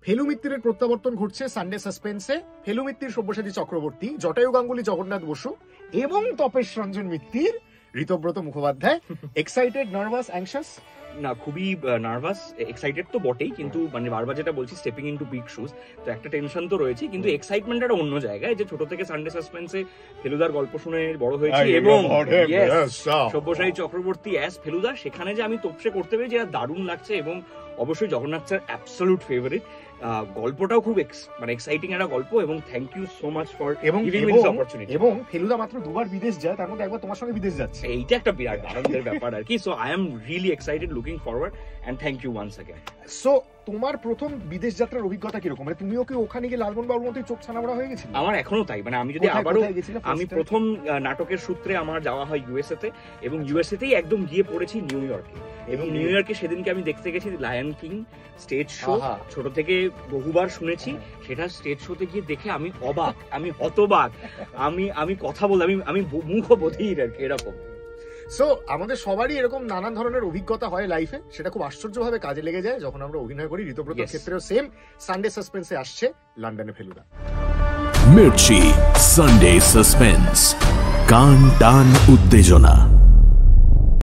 ফেলু মিত্তিরের প্রত্যাবর্তন ঘটছে সানডে সাসপেন্সে। ফেলু মিত্তির, সব্যসাচী চক্রবর্তী, জটায়ু গাঙ্গুলি, জগন্নাথ বসু এবং Topesh Ranjan Mittir, Ritabrata Mukhopadhyay. Excited, nervous, anxious? না, খুবই নার্ভাস, এক্সাইটেড তো বটেই, কিন্তু মানে বারবার যেটা বলছি, স্টেপিং ইনটু বিগ শুজ, তো একটা টেনশন তো রয়েছে, কিন্তু এক্সাইটমেন্ট একটা অন্য জায়গায়, যে ছোট থেকে সানডে সাসপেন্সে ফেলুদার গল্প শুনে বড় হয়েছি, এবং সব্যসাচী চক্রবর্তী অ্যাজ ফেলুদা, সেখানে যে আমি তপসে করতে পেরেছি, এটা দারুণ লাগছে। এবং অবশ্যই জগন্নাথ স্যার অ্যাবসলিউট ফেভারিট। গল্পটাও খুব মানে এক্সাইটিং একটা গল্প, এবং thank you so much for giving me this opportunity. এবং ফেলুদা মাত্র 2 বার বিদেশ যায়, তার মধ্যে একবার তোমার সঙ্গে বিদেশ যাচ্ছে, এইটা একটা বিরাট আনন্দের ব্যাপার আর কি। So I am really excited, looking forward, and thank you once again. So তোমার প্রথম বিদেশ যাত্রার অভিজ্ঞতা কিরকম? মানে তুমিও কি ওখানে গিয়ে লালমোহন বাবুর মতোই চোখ ছানাবড়া হয়ে গেছিল? আমার এখনো তাই, মানে আমি যদি আবারও, আমি প্রথম নাটকের সূত্রে আমার যাওয়া হয় ইউএসএ তে, এবং ইউএসএ তেই একদম গিয়ে পড়েছি নিউ ইয়র্কে। এবং নিউ ইয়র্কে সেদিনকে আমি দেখতে গেছি লায়ন কিং স্টেজ শো, ছোট থেকে বহুবার শুনেছি, সেটা স্টেজ শোতে গিয়ে দেখে আমি অবাক, আমি হতবাক, আমি কথা বলতে আমি মুখ বধির আর কি, এরকম। সো আমাদের সবারই এরকম নানান ধরনের অভিজ্ঞতা হয় লাইফে, সেটা খুব আশ্চর্যভাবে কাজে লেগে যায় যখন আমরা অভিনয় করি। ঋতব্রতর ক্ষেত্রেও সেম। সানডে সাসপেন্সে আসছে লন্ডনে ফেলুদা। মির্চি সানডে সাসপেন্স, কান টান উত্তেজনা।